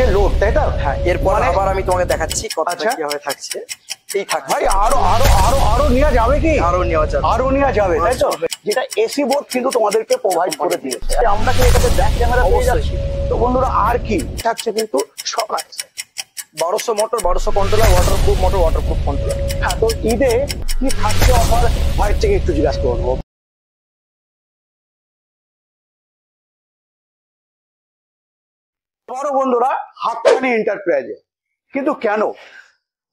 থাকছে লোড, তাই তো? হ্যাঁ, এরপর আবার আমি তোমাকে দেখাচ্ছি কতটা কিভাবে থাকছে। এই থাকছে ভাই আরো আরো আরো আরো নেওয়া যাবে কি? আরো নেওয়া যাবে, আরো নেওয়া যাবে, তাই তো? যেটা এসি বোর্ড কিন্তু তোমাদেরকে প্রোভাইড করে দিয়েছে। আমরা কি এটাতে ব্যাক ক্যামেরা পেয়ে যাচ্ছি? তো বন্ধুরা আর কি থাকছে, কিন্তু সব আছে। 1200 motor, 1200 controller, waterproof motor, waterproof controller. হ্যাঁ, তো ঈদে কি থাকছে অফার ভাইয়ের থেকে একটু জিজ্ঞাসা করবো। বড় বন্ধুরা হাক্কানি এন্টারপ্রাইজে, কিন্তু কেন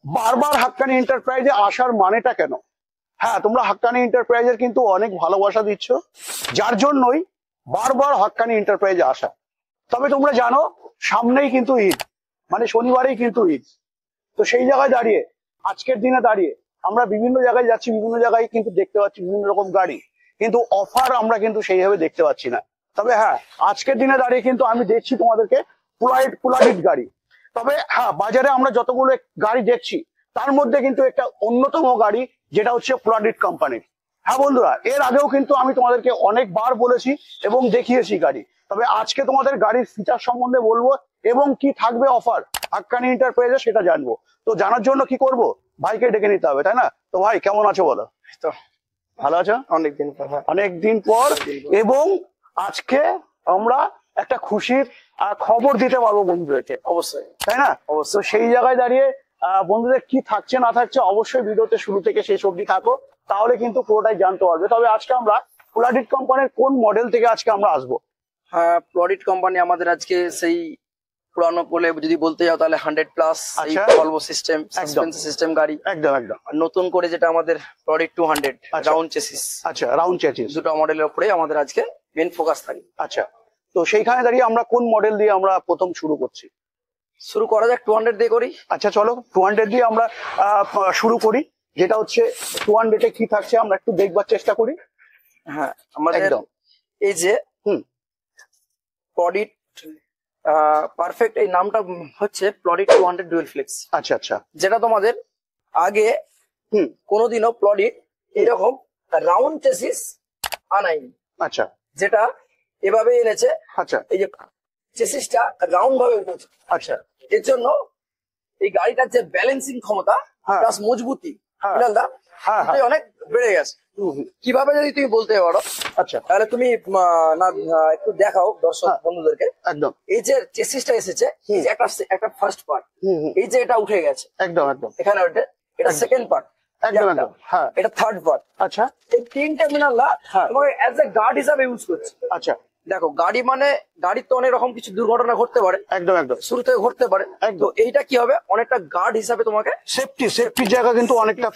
বারবার হাক্কানি এন্টারপ্রাইজে আসার মানেটা কেন? হ্যাঁ, তোমরা হাক্কানি এন্টারপ্রাইজের কিন্তু অনেক ভালোবাসা দিচ্ছ, যার জন্যই বারবার হাক্কানি এন্টারপ্রাইজে আসা। তবে তোমরা জানো সামনেই কিন্তু ঈদ, মানে শনিবারেই কিন্তু ঈদ। তো সেই জায়গায় দাঁড়িয়ে আজকের দিনে দাঁড়িয়ে আমরা বিভিন্ন জায়গায় যাচ্ছি, বিভিন্ন জায়গায় কিন্তু দেখতে পাচ্ছি বিভিন্ন রকম গাড়ি, কিন্তু অফার আমরা কিন্তু সেইভাবে দেখতে পাচ্ছি না। তবে হ্যাঁ, আজকের দিনে দাঁড়িয়ে কিন্তু আমি দেখছি তোমাদেরকে পুলাডিট গাড়ি। তবে হ্যাঁ, বাজারে আমরা যতগুলো গাড়ি দেখছি তার মধ্যে কিন্তু একটা অন্যতম গাড়ি, যেটা হচ্ছে পুলাডিট কোম্পানির। হ্যাঁ বন্ধুরা, এর আগেও কিন্তু আমি তোমাদেরকে অনেকবার বলেছি এবং দেখিয়েছি গাড়ি। তবে আজকে তোমাদের গাড়ির ফিচার সম্বন্ধে বলবো এবং কি থাকবে অফার হাক্কানি এন্টারপ্রাইজে সেটা জানবো। তো জানার জন্য কি করব, ভাইকে ডেকে নিতে হবে, তাই না? তো ভাই কেমন আছো বলো? তো ভালো আছো? অনেকদিন পর, অনেকদিন পর, এবং আজকে আমরা একটা খুশির খবর দিতে পারবো বন্ধুদেরকে, অবশ্যই, তাই না? অবশ্যই। সেই জায়গায় দাঁড়িয়ে বন্ধুদের কি থাকছে না থাকছে অবশ্যই ভিডিওতে শুরু থেকে শেষ অবধি থাকো, তাহলে কিন্তু পুরোটাই জানতে পারবে। তবে আজকে আমরা পুলাডিট কোম্পানির কোন মডেল থেকে আজকে আমরা আসবো? হ্যাঁ, পুলাডিট কোম্পানি আমাদের আজকে সেই পুরানো বলে যদি বলতে যাও তাহলে 100+ ভলভো সিস্টেম, সাসপেন্সর সিস্টেম গাড়ি। একদম একদম। নতুন করে যেটা আমাদের পুলাডিট 200 রাউন্ড চেসিস। আচ্ছা, রাউন্ড চেসিস দুটো মডেলের উপরে আমাদের আজকে মেন ফোকাস থাকে। আচ্ছা, তো সেইখানে দাঁড়িয়ে আমরা কোন মডেল দিয়ে আমরা প্রথম শুরু করছি? শুরু করা যাক 200 দিয়ে করি। আচ্ছা চলো 200 দিয়ে আমরা শুরু করি। যেটা হচ্ছে 200 এ কি থাকছে আমরা একটু দেখবার চেষ্টা করি। হ্যাঁ, আমাদের এই যে পুলাডিট পারফেক্ট, এই নামটা হচ্ছে পুলাডিট 200 ডুয়েল ফ্লেক্স। আচ্ছা আচ্ছা, যেটা তোমাদের আগে কোনোদিনও পুলাডিট এরকম রাউন্ড চেসিস আনায়নি। আচ্ছা, যেটা এভাবে এনেছে। আচ্ছা, এই যে চেসিসটা রাউন্ড ভাবে উঠেছে। আচ্ছা, এর জন্য এই গাড়িটার যে ব্যালেন্সিং ক্ষমতা প্লাস মজবুতি অনেক বেড়ে গেছে। কিভাবে যদি তুমি বলতে পারো, আচ্ছা তাহলে তুমি একটু দেখাও দর্শক বন্ধুদেরকে। একদম, এই যে চেসিসটা এসেছে একটা ফার্স্ট পার্ট, এই যে এটা উঠে গেছে একদম একদম, এখানে ওঠে, এটা সেকেন্ড পার্ট, একদম একদম, হ্যাঁ এটা থার্ড পার্ট। আচ্ছা, এই তিনটা মিনাল্লা তোমাকে অ্যাজ এ গার্ড হিসাবে ইউজ করছে। আচ্ছা, দেখো গাড়ি মানে গাড়ির তো অনেক রকম কিছু দুর্ঘটনা ঘটতে পারে, একদম একদম, শুরু থেকে ঘটতে পারে। তো এইটা কি হবে, অনেকটা গার্ড হিসাবে তোমাকে সেফটির জায়গা কিন্তু অনেকটা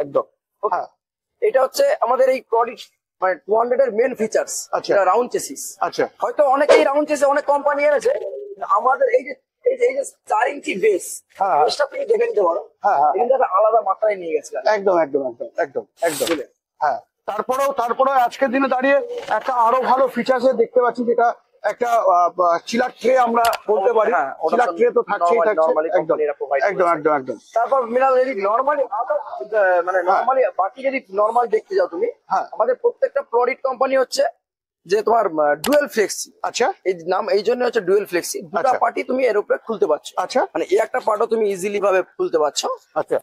একদম। হ্যাঁ, এটা হচ্ছে আমাদের এই পুলাডিট মানে 200 এর মেন ফিচার্স। আচ্ছা, রাউন্ড চেসিস। আচ্ছা, হয়তো অনেকেই রাউন্ড চেসিস অনেক কোম্পানি এনেছে, আমাদের এই যে 4 ইঞ্চি বেস, বেসটা তুমি দেখে নিতে পারো। এটা আলাদা মাত্রায় নিয়ে গেছে। একদম একদম একদম একদম একদম। হ্যাঁ, তারপরেও আজকের দিনে দাঁড়িয়ে একটা আরো ভালো ফিচার্স দেখতে পাচ্ছি, যেটা একটা চিলার ট্রে আমরা বলতে পারি। চিলার ট্রে তো থাকছেই থাকছে, একদম একদম একদম একদম। তারপর মিনাল যদি নরমালি মানে নরমালি বাকি যদি নরমাল দেখতে যাও তুমি, আমাদের প্রত্যেকটা পুলাডিট কোম্পানি হচ্ছে যে তোমার ডুয়েল ফ্লেক্সি। আচ্ছা, এই নাম এই জন্য হচ্ছে ডুয়েল ফ্লেক্সি। দুটো পার্টি তুমি এর উপরে খুলতে পারছো। আচ্ছা, মানে এই একটা পার্টও তুমি ইজিলি ভাবে খুলতে পারছো। আচ্ছা,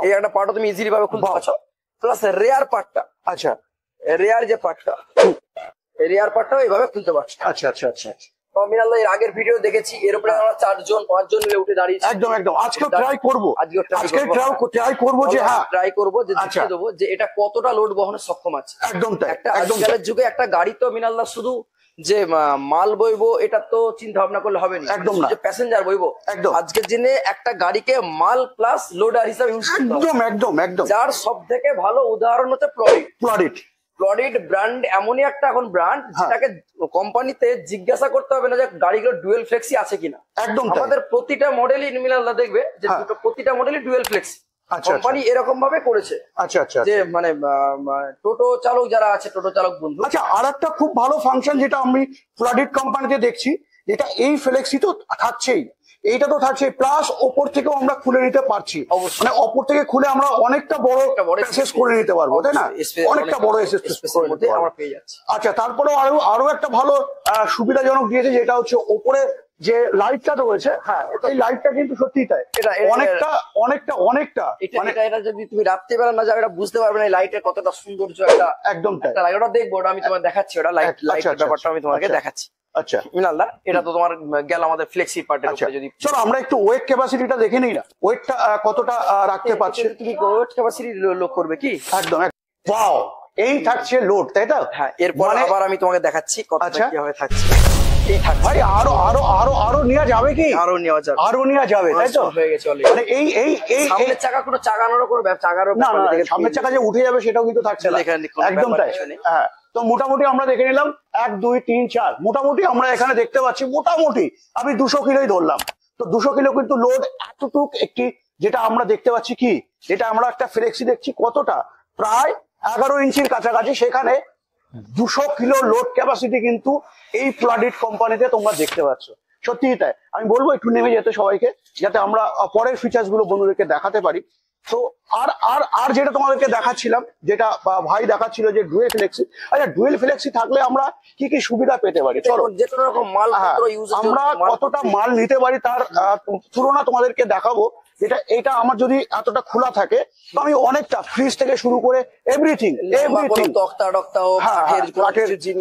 এই একটা পার্টও তুমি ইজিলি ভাবে খুলতে পারছো। প্লাস রেয়ার পার্টটা, আচ্ছা, রেয়ার যে পার্টটা, রেয়ার পার্টটাও এইভাবে খুলতে পারছো। আচ্ছা আচ্ছা আচ্ছা। মিনাল এর আগের ভিডিও দেখেছি, এর উপরে আমরা 4 জন 5 জন মিলে উঠে দাঁড়িয়েছি। একদম একদম। আজকে ট্রাই করব, ট্রাই করব যে দেখিয়ে দেবো যে এটা কতটা লোড বহনে সক্ষম আছে। একদম তাই। একটা আজকালের যুগে একটা গাড়ি তো মিনাল্লাহ শুধু যে মাল বইবো এটা তো চিন্তা ভাবনা করলে হবে না, একদম না, যে প্যাসেঞ্জার বইবো। একদম আজকের দিনে একটা গাড়িকে মাল প্লাস লোডার হিসাবে ইউজ করতে হবে। একদম একদম একদম। যার সব থেকে ভালো উদাহরণ হচ্ছে পুলাডিট ব্র্যান্ড। এমনই একটা এখন ব্র্যান্ড যেটাকে কোম্পানিতে জিজ্ঞাসা করতে হবে না যে গাড়িগুলো ডুয়েল ফ্লেক্সি আছে কিনা। একদম, আমাদের প্রতিটা মডেলই মিনাল্লাহ দেখবে যে প্রতিটা মডেলই ডুয়েল ফ্লেক্সি। কোম্পানি এরকম ভাবে করেছে। আচ্ছা আচ্ছা, যে মানে টোটো চালক যারা আছে, টোটো চালক বন্ধু। আচ্ছা, আর একটা খুব ভালো ফাংশন যেটা আমি পুলাডিট কোম্পানিতে দেখছি, যেটা এই ফ্লেক্সি তো থাকছেই, এইটা তো থাকছে, প্লাস ওপর থেকেও আমরা খুলে নিতে পারছি, অবশ্যই। মানে ওপর থেকে খুলে আমরা অনেকটা বড় স্পেস করে নিতে পারবো, তাই না? Space অনেকটা বড় স্পেস করে নিতে পারবো আমরা পেয়ে যাচ্ছি। আচ্ছা, তারপরেও আরো আরো একটা ভালো সুবিধাজনক দিয়েছে, যেটা হচ্ছে ওপরে যে লাইটটা রয়েছে, হ্যাঁ এই লাইটটা কিন্তু সত্যি তাই অনেকটা অনেকটা অনেকটা মানে এটা যদি তুমি রাত্রিবেলা না যাও এটা বুঝতে পারবে না লাইটের কতটা সৌন্দর্য একটা। একদম তাই। লাইট ওটা দেখবো, ওটা আমি তোমার দেখাচ্ছি, ওটা লাইট ব্যাপারটা আমি তোমাকে দেখাচ্ছি। আচ্ছা মিনালদা, এটা তো তোমার গেল আমাদের ফ্লেক্সি পার্টের উপরে। যদি চলো আমরা একটু ওয়েট ক্যাপাসিটিটা দেখে নিই না, ওয়েটটা কতটা রাখতে পারছে। তুমি ওয়েট ক্যাপাসিটি লোক করবে কি? একদম ওয়াও, এই থাকছে লোড, তাই তো? হ্যাঁ, এরপর আবার আমি তোমাকে দেখাচ্ছি কতটা কিভাবে থাকছে। এই থাকছে ভাই, আরো আরো আরো আরো নেওয়া যাবে কি? আরো নেওয়া যাবে, আরো নেওয়া যাবে, তাই তো? হয়ে গেছে অলরেডি। মানে এই এই এই সামনের চাকা কোনো চাগানোরও কোনো চাগারও না না, সামনের চাকা যে উঠে যাবে সেটাও কিন্তু থাকছে না, একদম তাই। হ্যাঁ, তো মোটামুটি আমরা দেখে নিলাম 1 2 3 4, মোটামুটি আমরা এখানে দেখতে পাচ্ছি মোটামুটি আমি 200 কিলোই ধরলাম। তো 200 কিলো কিন্তু লোড এতটুক একটি, যেটা আমরা দেখতে পাচ্ছি কি, যেটা আমরা একটা ফ্লেক্সি দেখছি কতটা, প্রায় 11 ইঞ্চির কাছাকাছি, সেখানে 200 কিলো লোড ক্যাপাসিটি কিন্তু এই প্লাডিট কোম্পানিতে তোমরা দেখতে পাচ্ছ। সত্যিই তাই। আমি বলবো একটু নেমে যেতে সবাইকে, যাতে আমরা পরের ফিচার্স গুলো বন্ধুদেরকে দেখাতে পারি। তো আর আর আর যেটা তোমাদেরকে দেখাচ্ছিলাম, যেটা ভাই দেখাচ্ছিল যে ডুয়েল ফ্লেক্সি। আচ্ছা, ডুয়েল ফ্লেক্সি থাকলে আমরা কি কি সুবিধা পেতে পারি, চলো যে কোনো রকম মাল আমরা কতটা মাল নিতে পারি তার তুলনা তোমাদেরকে দেখাবো। এটা আমার যদি এতটা খোলা থাকে, তো আমি অনেকটা ফ্রিজ থেকে শুরু করে এভরিথিং তক্তা টক্তা ও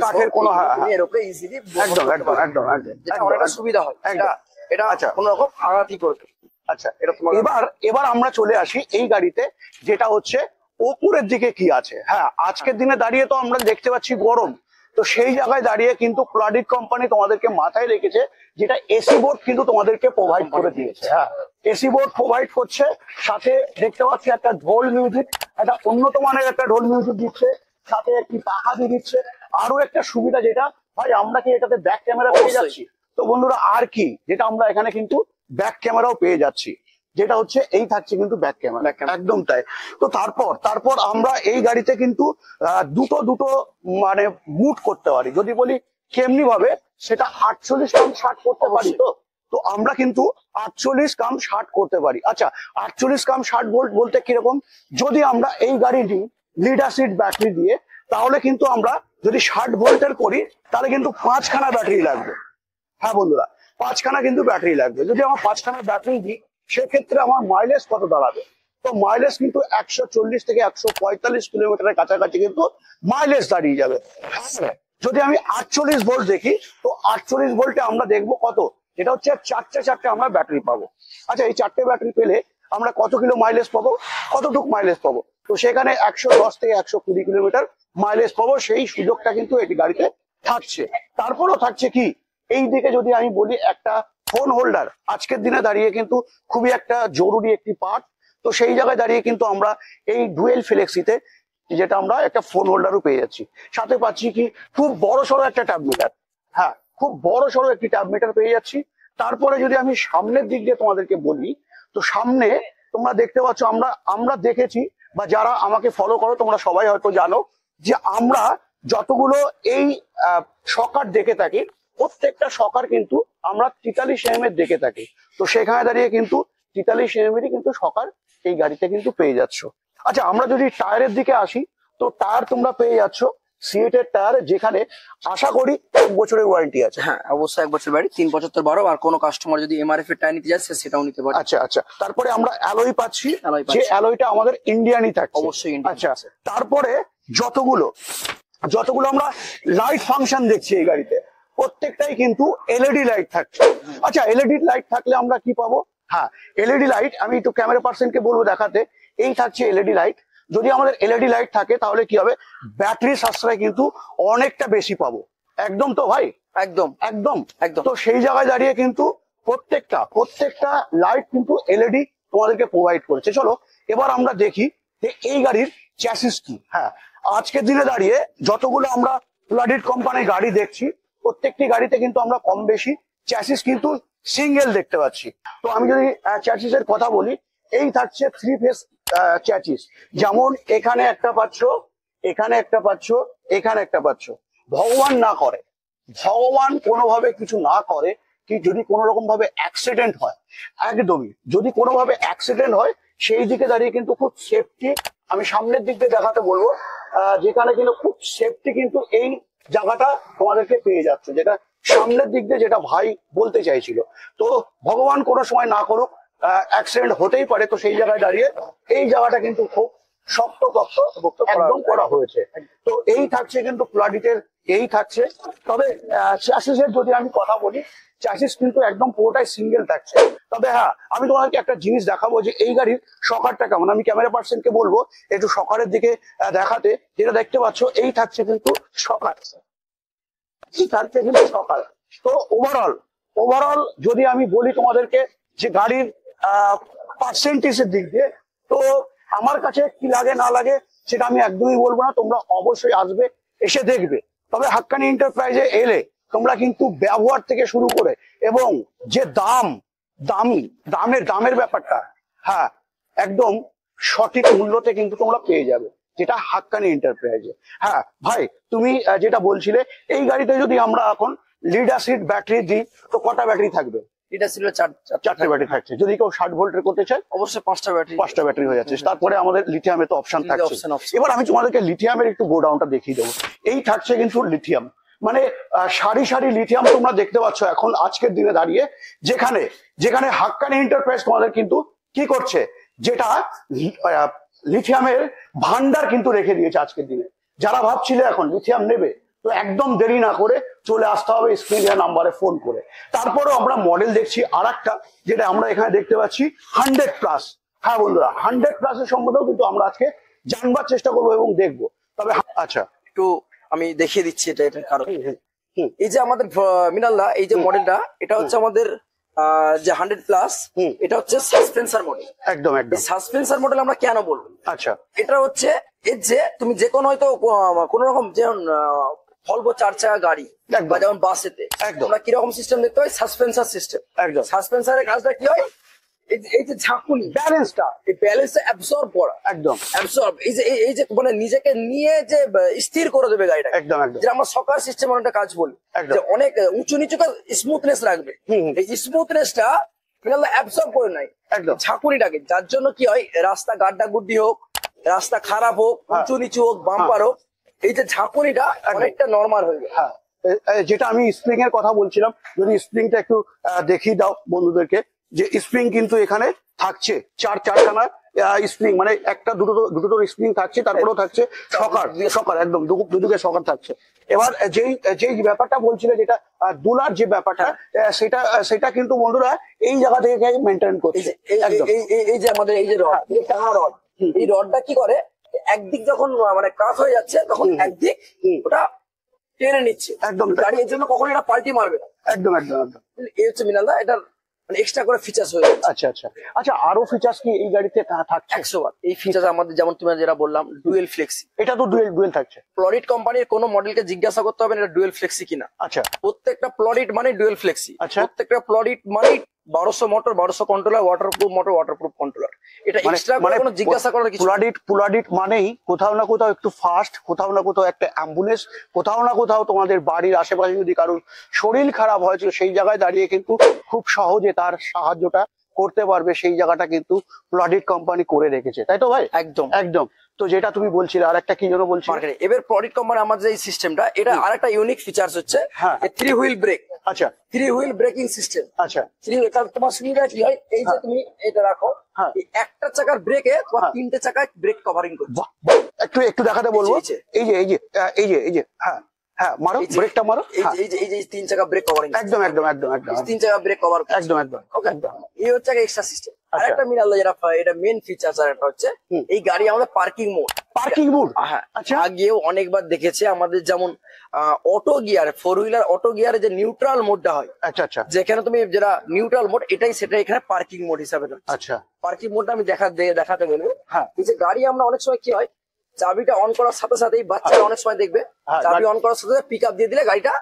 কাঠের কোনো এর উপরে ইজিলি একদম একদম একদম একদম অনেকটা সুবিধা হয়। এটা আচ্ছা, কোনো রকম আঘাতই করবে। আচ্ছা, এবার আমরা চলে আসি এই গাড়িতে, যেটা হচ্ছে ওপরের দিকে কি আছে। হ্যাঁ, আজকের দিনে দাঁড়িয়ে তো আমরা দেখতে পাচ্ছি গরম, তো সেই জায়গায় দাঁড়িয়ে কিন্তু প্লাডিট কোম্পানি তোমাদেরকে মাথায় রেখেছে, যেটা এসি বোর্ড কিন্তু তোমাদেরকে প্রোভাইড করে দিয়েছে। হ্যাঁ, এসি বোর্ড প্রোভাইড করছে, সাথে দেখতে পাচ্ছি একটা ঢোল মিউজিক, একটা উন্নত মানের একটা ঢোল মিউজিক দিচ্ছে, সাথে একটি পাখা দিয়ে দিচ্ছে। আরো একটা সুবিধা, যেটা ভাই আমরা কি এটাতে ব্যাক ক্যামেরা পেয়ে যাচ্ছি? তো বন্ধুরা, আর কি, যেটা আমরা এখানে কিন্তু ব্যাক ক্যামেরাও পেয়ে যাচ্ছি, যেটা হচ্ছে এই থাকছে কিন্তু ব্যাক ক্যামেরা, একদম তাই। তো তারপর আমরা এই গাড়িতে কিন্তু দুটো মানে মুড করতে পারি। যদি বলি কেমনি ভাবে, সেটা 48 কাম 60 করতে পারি। তো আমরা কিন্তু 48 কাম 60 করতে পারি। আচ্ছা, 48 কাম 60 ভোল্ট বলতে কিরকম, যদি আমরা এই গাড়িটি লিড অ্যাসিড ব্যাটারি দিয়ে, তাহলে কিন্তু আমরা যদি 60 ভোল্টের করি, তাহলে কিন্তু 5খানা ব্যাটারি লাগবে। হ্যাঁ বন্ধুরা, 5খানা কিন্তু ব্যাটারি লাগবে। যদি আমার 5খানা ব্যাটারি দিই, সেক্ষেত্রে আমার মাইলেজ কত দাঁড়াবে? তো মাইলেজ কিন্তু 140 থেকে 145 কিলোমিটারের কাছাকাছি কিন্তু মাইলেজ দাঁড়িয়ে যাবে। যদি আমি 48 ভোল্ট দেখি, তো 48 ভোল্টে আমরা দেখবো কত, এটা হচ্ছে চারটে আমরা ব্যাটারি পাবো। আচ্ছা, এই 4টে ব্যাটারি পেলে আমরা কত কিলো মাইলেজ পাবো, কতটুক মাইলেজ পাবো? তো সেখানে 110 থেকে 120 কিলোমিটার মাইলেজ পাবো। সেই সুযোগটা কিন্তু এই গাড়িতে থাকছে। তারপরও থাকছে কি, এই দিকে যদি আমি বলি, একটা ফোন হোল্ডার আজকের দিনে দাঁড়িয়ে কিন্তু খুবই একটা জরুরি একটি পার্ট। তো সেই জায়গায় দাঁড়িয়ে কিন্তু আমরা এই ডুয়েল ফ্লেক্সিতে, যেটা আমরা একটা ফোন হোল্ডারও পেয়ে যাচ্ছি, সাথে পাচ্ছি কি খুব বড় সড়ো একটা ট্যাব মিটার। হ্যাঁ, খুব বড় সড়ো একটি ট্যাব মিটার পেয়ে যাচ্ছি। তারপরে যদি আমি সামনের দিক দিয়ে তোমাদেরকে বলি, তো সামনে তোমরা দেখতে পাচ্ছ, আমরা দেখেছি, বা যারা আমাকে ফলো করো তোমরা সবাই হয়তো জানো, যে আমরা যতগুলো এই শকার দেখে থাকি, প্রত্যেকটা শকার কিন্তু আমরা 43 mm এর দেখে থাকি। তো সেখানে দাঁড়িয়ে কিন্তু 43 mm এরই কিন্তু শকার এই গাড়িতে কিন্তু পেয়ে যাচ্ছ। আচ্ছা, আমরা যদি টায়ারের দিকে আসি, তো টায়ার তোমরা পেয়ে যাচ্ছ সিএটের টায়ার, যেখানে আশা করি 1 বছরের ওয়ারেন্টি আছে। হ্যাঁ, অবশ্যই 1 বছর বাড়ি, 375 আর কোনো কাস্টমার যদি এমআরএফ এর টায়ার নিতে যায় সেটাও নিতে পারে। আচ্ছা আচ্ছা, তারপরে আমরা অ্যালয় পাচ্ছি, যে অ্যালয়টা আমাদের ইন্ডিয়ানই থাকছে, অবশ্যই ইন্ডিয়ান। আচ্ছা, তারপরে যতগুলো আমরা লাইট ফাংশন দেখছি এই গাড়িতে, প্রত্যেকটাই কিন্তু এলইডি লাইট থাকছে। আচ্ছা, এলইডি লাইট থাকলে আমরা কি পাবো? হ্যাঁ, এলইডি লাইট, আমি একটু ক্যামেরা পার্সনকে বলবো দেখাতে, এই থাকছে এলইডি লাইট। যদি আমাদের এলইডি লাইট থাকে, তাহলে কি হবে, ব্যাটারি সাশ্রয় কিন্তু অনেকটা বেশি পাবো। একদম তো ভাই, একদম একদম একদম। তো সেই জায়গায় দাঁড়িয়ে কিন্তু প্রত্যেকটা লাইট কিন্তু এলইডি তোমাদেরকে প্রোভাইড করেছে। চলো এবার আমরা দেখি যে এই গাড়ির চ্যাসিস কি। হ্যাঁ, আজকের দিনে দাঁড়িয়ে যতগুলো আমরা প্লাডিট কোম্পানির গাড়ি দেখছি, প্রত্যেকটি গাড়িতে কিন্তু আমরা কম বেশি চ্যাসিস কিন্তু সিঙ্গেল দেখতে পাচ্ছি। তো আমি যদি চ্যাসিসের কথা বলি, এই থাকছে 3 ফেজ চ্যাসিস। যেমন এখানে একটা পাচ্ছ, এখানে একটা পাচ্ছ, এখানে একটা পাচ্ছ। ভগবান কোনোভাবে কিছু না করে, কি যদি কোনো রকম ভাবে অ্যাক্সিডেন্ট হয়, একদমই যদি কোনো ভাবে অ্যাক্সিডেন্ট হয় সেই দিকে দাঁড়িয়ে কিন্তু খুব সেফটি, আমি সামনের দিক দিয়ে দেখাতে বলবো, যেখানে কিন্তু খুব সেফটি কিন্তু এই জায়গাটা তোমাদেরকে পেয়ে যাচ্ছে, যেটা সামনের দিক দিয়ে যেটা ভাই বলতে চাইছিল। তো ভগবান কোনো সময় না করুক, অ্যাক্সিডেন্ট হতেই পারে, তো সেই জায়গায় দাঁড়িয়ে এই জায়গাটা কিন্তু খুব শক্ত একদম করা হয়েছে। তো এই থাকছে কিন্তু প্লাডিটের, এই থাকছে। তবে চ্যাসিসের যদি আমি কথা বলি, চ্যাসিস কিন্তু একদম পুরোটাই সিঙ্গেল থাকছে। তবে হ্যাঁ, আমি তোমাদেরকে একটা জিনিস দেখাবো যে এই গাড়ির সকারটা কেমন। আমি ক্যামেরা পার্সনকে বলবো একটু সকারের দিকে দেখাতে। যেটা দেখতে পাচ্ছ এই থাকছে কিন্তু সকার, এই থাকছে কিন্তু সকার। তো ওভারঅল যদি আমি বলি তোমাদেরকে যে গাড়ির পার্সেন্টেজের দিক দিয়ে, তো আমার কাছে কি লাগে না লাগে সেটা আমি একদমই বলবো না, তোমরা অবশ্যই আসবে, এসে দেখবে। তবে হাক্কানি এন্টারপ্রাইজে এলে তোমরা কিন্তু ব্যবহার থেকে শুরু করে এবং যে দামের ব্যাপারটা, হ্যাঁ একদম সঠিক মূল্যতে কিন্তু তোমরা পেয়ে যাবে, যেটা হাক্কানি এন্টারপ্রাইজে। হ্যাঁ ভাই, তুমি যেটা বলছিলে এই গাড়িতে যদি আমরা এখন লিড অ্যাসিড ব্যাটারি দিই তো কটা ব্যাটারি থাকবে? এটা ছিল চারটে ব্যাটারি থাকছে। যদি কেউ 60 ভোল্টের করতে চায় অবশ্যই পাঁচটা ব্যাটারি হয়ে যাচ্ছে। তারপরে আমাদের লিথিয়ামে তো অপশন থাকছে। এবার আমি তোমাদেরকে লিথিয়ামের একটু গোডাউনটা দেখিয়ে দেবো। এই থাকছে কিন্তু লিথিয়াম, মানে সারি সারি লিথিয়াম তোমরা দেখতে পাচ্ছ এখন আজকের দিনে দাঁড়িয়ে, যেখানে হাক্কানি এন্টারপ্রাইজ তোমাদের কিন্তু কি করছে, যেটা লিথিয়ামের ভান্ডার কিন্তু রেখে দিয়েছে আজকের দিনে। যারা ভাবছিলে এখন লিথিয়াম নেবে, তো একদম দেরি না করে চলে আসতে হবে স্ক্রিনে নাম্বারে ফোন করে। তারপরেও আমরা মডেল দেখছি আর একটা, যেটা আমরা এখানে দেখতে পাচ্ছি 100+। হ্যাঁ বন্ধুরা, 100+ এর সম্বন্ধেও কিন্তু আমরা আজকে জানবার চেষ্টা করবো এবং দেখবো। তবে আচ্ছা, একটু আমি দেখিয়ে দিচ্ছি এটার কারণ। এই যে আমাদের মিনাল্লা, এই যে মডেলটা, এটা হচ্ছে আমাদের যে 100+, এটা হচ্ছে সাসপেন্সার মডেল। একদম সাসপেন্সার মডেল আমরা কেন বলবো? আচ্ছা, এটা হচ্ছে এর যে তুমি যে কোনো হয়তো কোন রকম যেমন ভলভো 4 চাকা গাড়ি বা যেমন বাসেতে আমরা কিরকম সিস্টেম দেখতে হয়, সাসপেন্সার সিস্টেম। একদম সাসপেন্সারের কাজটা কি হয়, এই যে ঝাঁকুনি ব্যালেন্সটা, এই ব্যালেন্সটা অ্যাবসর্ব করা, একদম অ্যাবসর্ব, এই যে মানে নিজেকে নিয়ে যে স্থির করে দেবে গাড়িটা, একদম যেটা আমরা সকার সিস্টেম একটা কাজ বলি, যে অনেক উঁচু নিচুকে স্মুথনেস রাখবে। এই স্মুথনেসটা অ্যাবসর্ব করে নাই একদম ঝাঁকুনিটাকে, যার জন্য কি হয়, রাস্তা গাড্ডা গুড্ডি হোক, রাস্তা খারাপ হোক, উঁচু নিচু হোক, বাম্পার হোক, এই যে ঝাঁকুনিটা অনেকটা নরমাল হয়ে যায়। হ্যাঁ, যেটা আমি স্প্রিং এর কথা বলছিলাম, যদি স্প্রিংটা একটু দেখিয়ে দাও বন্ধুদেরকে, যে স্প্রিং কিন্তু এখানে থাকছে চারখানা স্প্রিং, মানে একটা দুটো স্প্রিং থাকছে, তারপরেও থাকছে সকার একদম দুদিকে সকার থাকছে। এবার যেই ব্যাপারটা বলছিলে, যেটা দুলার যে ব্যাপারটা, সেটা কিন্তু বন্ধুরা এই জায়গা থেকে মেনটেন করছে। এই যে আমাদের এই যে রড, এই রডটা কি করে, একদিক যখন মানে কাজ হয়ে যাচ্ছে তখন একদিক ওটা টেনে নিচ্ছে একদম, গাড়ি এর জন্য কখনো এটা পাল্টি মারবে না। একদম এই হচ্ছে মিনালদা, এটা মানে এক্সট্রা করে ফিচার্স হয়ে যাচ্ছে। আচ্ছা, আরো ফিচার্স কি এই গাড়িতে থাকছে? 100 এই ফিচার্স আমাদের, যেমন তুমি যেটা বললাম ডুয়েল ফ্লেক্সি, এটা তো ডুয়েল থাকছে। প্লডিট কোম্পানির কোন মডেলকে জিজ্ঞাসা করতে হবে না এটা ডুয়েল ফ্লেক্সি কিনা। আচ্ছা, প্রত্যেকটা প্লডিট মানে ডুয়েল ফ্লেক্সি। প্রত্যেকটা প্লডিট মানে 1200 motor, 1200 controller, waterproof motor, waterproof controller. এটা এক্সট্রা মানে কোনো জিজ্ঞাসা করার কিছু। প্লডিট মানেই কোথাও না কোথাও একটু ফাস্ট, কোথাও না কোথাও একটা অ্যাম্বুলেন্স, কোথাও না কোথাও তোমাদের বাড়ির আশেপাশে যদি কারোর শরীর খারাপ হয়েছে, সেই জায়গায় দাঁড়িয়ে কিন্তু খুব সহজে তার সাহায্যটা করতে পারবে, সেই জায়গাটা কিন্তু প্লডিট কোম্পানি করে রেখেছে, তাই তো ভাই? একদম। তো যেটা তুমি বলছিলে, আর একটা কি যেন বলছিলে, এবার প্লডিট কোম্পানি আমাদের এই সিস্টেমটা, এটা আর একটা ইউনিক ফিচার্স হচ্ছে 3 হুইল ব্রেক। আচ্ছা, 3 হুইল ব্রেকিং সিস্টেম। আচ্ছা, তোমার সুবিধা কি হয়, এই যে তুমি এটা রাখো, একটা চাকার ব্রেকে তোমার 3টে চাকায় ব্রেক কভারিং করছে। একটু দেখাতে বলবো, এই যে হ্যাঁ মারো, ব্রেকটা মারো, এই যে 3 চাকা ব্রেক কভারিং, একদম 3 চাকা ব্রেক কভার, একদম ওকে। এই হচ্ছে এক্সট্রা সিস্টেম। আর একটা মিনাল যেটা এটা মেন ফিচার্স, আর একটা হচ্ছে এই গাড়ি আমাদের পার্কিং মোড। হ্যাঁ, আগেও অনেকবার দেখেছে আমাদের, যেমন অটো গিয়ার, 4 হুইলার অটো গিয়ারে যে নিউট্রাল মোডটা হয়, আচ্ছা, যেখানে তুমি যেটা নিউট্রাল মোড, সেটা এখানে পার্কিং মোড হিসাবে। আচ্ছা, পার্কিং মোডটা আমি দেখাতে বলবো। হ্যাঁ, এই যে গাড়ি আমরা অনেক সময় কি হয়, চাবিটা অন করার সাথে সাথেই বাচ্চারা অনেক সময় দেখবে, চাবি অন করার সাথে পিক আপ দিয়ে দিলে গাড়িটা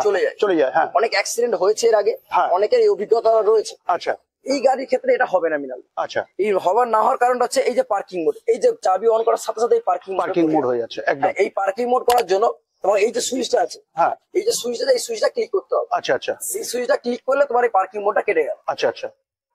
চলে যায়। অনেক অ্যাক্সিডেন্ট হয়েছে এর আগে, অনেকের এই অভিজ্ঞতা রয়েছে। আচ্ছা, এই গাড়ির ক্ষেত্রে এটা হবে না মিনাল। আচ্ছা, এই হবার না হওয়ার কারণটা হচ্ছে এই যে পার্কিং মোড, এই যে চাবি অন করার সাথে সাথে পার্কিং মোড হয়ে যাচ্ছে। এই পার্কিং মোড করার জন্য তোমার এই যে সুইচটা আছে, হ্যাঁ এই যে সুইচটা, এই সুইচটা ক্লিক করতে হবে। আচ্ছা আচ্ছা এই সুইচটা ক্লিক করলে তোমার এই পার্কিং মোডটা কেটে গেল, আচ্ছা আচ্ছা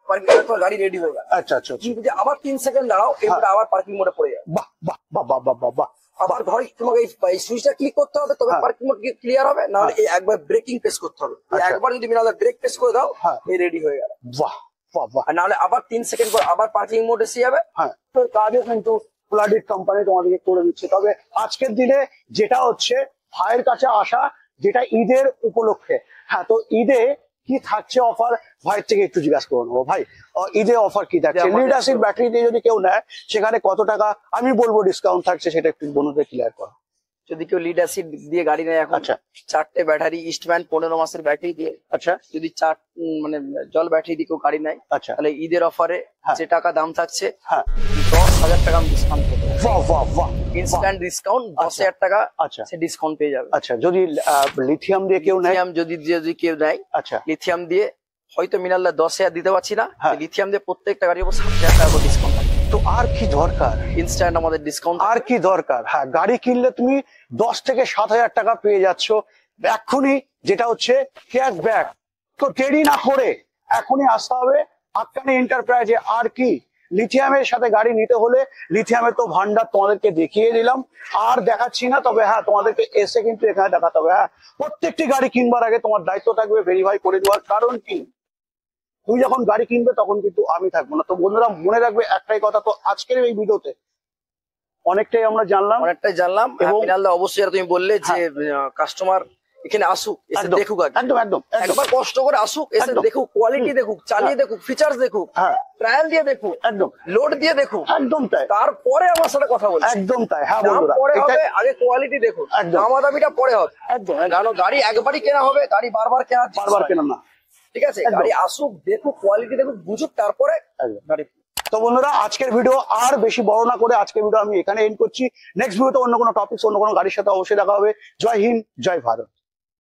পার্কিং মোডে তোমার গাড়ি রেডি হয়ে গেল। আচ্ছা আচ্ছা আচ্ছা। তুমি যদি আবার 3 সেকেন্ড দাঁড়াও, এরপরে আবার পার্কিং মোডে পড়ে যাবে। বাহ বাহ বাহ বাহ বাহ বাহ বাহ। আবার ঘরে তোমাকে এই সুইচটা ক্লিক করতে হবে, তবে হ্যাঁ। পার্কিং মোড ক্লিয়ার হবে, না হলে এই একবার ব্রেকিং প্রেস করতে হবে। এই আচ্ছা। একবার যদি মিনাল ব্রেক প্রেস করে দাও, হ্যাঁ। এই রেডি হয়ে গেল। বাহ বাহ বাহ। আর না হলে আবার 3 সেকেন্ড পর আবার পার্কিং মোড এসে যাবে। হ্যাঁ, তো কাজও কিন্তু ফ্লাডিট কোম্পানি তোমাদেরকে করে দিচ্ছে। তবে আজকের দিনে যেটা হচ্ছে ভাইয়ের কাছে আসা, যেটা ঈদের উপলক্ষে, হ্যাঁ তো ঈদে কি থাকছে অফার ভাইয়ের থেকে একটু জিজ্ঞাসা করে নেবো। ভাই ঈদে অফার কি থাকছে? লিড অ্যাসিড ব্যাটারি দিয়ে যদি কেউ নেয় সেখানে কত টাকা আমি বলবো ডিসকাউন্ট থাকছে, সেটা একটু বন্ধুদের ক্লিয়ার করো। যদি কেউ লিড অ্যাসিড দিয়ে গাড়ি নেয় এখন, আচ্ছা। 4টে ব্যাটারি ইস্টম্যান 15 মাসের ব্যাটারি দিয়ে, আচ্ছা যদি মানে জল ব্যাটারি দিয়ে কেউ গাড়ি নেয়, আচ্ছা তাহলে ঈদের অফারে হ্যাঁ। যে টাকা দাম থাকছে হ্যাঁ 10,000 টাকা ডিসকাউন্ট পেয়ে যাবে। বাহ বাহ বাহ। ইনস্ট্যান্ট ডিসকাউন্ট 10,000 টাকা আচ্ছা সে ডিসকাউন্ট পেয়ে যাবে। আচ্ছা, যদি লিথিয়াম দিয়ে কেউ নেয়? লিথিয়াম যদি কেউ নেয়, আচ্ছা লিথিয়াম দিয়ে হয়তো মিনাল্লা 10,000 দিতে পারছি না, হ্যাঁ। লিথিয়াম দিয়ে প্রত্যেকটা গাড়ির উপর 7,000 টাকা করে ডিসকাউন্ট থাকে। তো আর কি দরকার? ইনস্ট্যান্ট আমাদের ডিসকাউন্ট আর কি দরকার? হ্যাঁ, গাড়ি কিনলে তুমি 10 থেকে 7,000 টাকা পেয়ে যাচ্ছ এক্ষুনি, যেটা হচ্ছে ক্যাশব্যাক। তো দেরি না করে এখনই আসতে হবে হাক্কানি এন্টারপ্রাইজে। আর কি, লিথিয়ামের সাথে গাড়ি নিতে হলে লিথিয়ামের তো ভান্ডার তোমাদেরকে দেখিয়ে দিলাম, আর দেখাচ্ছি না। তবে হ্যাঁ, তোমাদেরকে এসে কিন্তু এখানে দেখাতে হবে। হ্যাঁ, প্রত্যেকটি গাড়ি কিনবার আগে তোমার দায়িত্ব থাকবে ভেরিফাই করে দেওয়ার। কারণ কি, তুমি যখন গাড়ি কিনবে তখন কিন্তু আমি থাকবো না। তো বন্ধুরা মনে রাখবে একটাই কথা, তো আজকের এই ভিডিওতে অনেকটাই আমরা জানলাম। অনেকটাই জানলাম। এবং- মিনাল্লা অবশ্যই আর তুমি বললে যে কাস্টমার এখানে আসুক, এসে একদম, দেখুক, আগে একদম একদম একদম। একবার কষ্ট করে আসুক, এসে একদম। দেখুক, কোয়ালিটি দেখুক, চালিয়ে দেখুক, ফিচার্স দেখুক, হ্যাঁ ট্রায়াল দিয়ে দেখুক, একদম লোড দিয়ে দেখুক, একদম তাই, তারপরে আমার সাথে কথা বলছে। একদম তাই। হ্যাঁ দাম বন্ধুরা পরে হবে, এটাই- আগে কোয়ালিটি দেখুন, একদম। দামাদামিটা পরে হবে। একদম কারণ গাড়ি একবারই কেনা হবে, গাড়ি বারবার কেনা জিনিস বারবার নয়। কেনা না। ঠিক আছে, একদম। গাড়ি আসুক, দেখুক, কোয়ালিটি দেখুক, বুঝুক, তারপরে একদম। গাড়ি। তো বন্ধুরা আজকের ভিডিও আর বেশি বড় না করে আজকের ভিডিও আমি এখানে এন্ড করছি। নেক্সট ভিডিওতে অন্য কোনো টপিক, অন্য কোনো গাড়ির সাথে অবশ্যই দেখা হবে। জয় হিন্দ, জয় ভারত।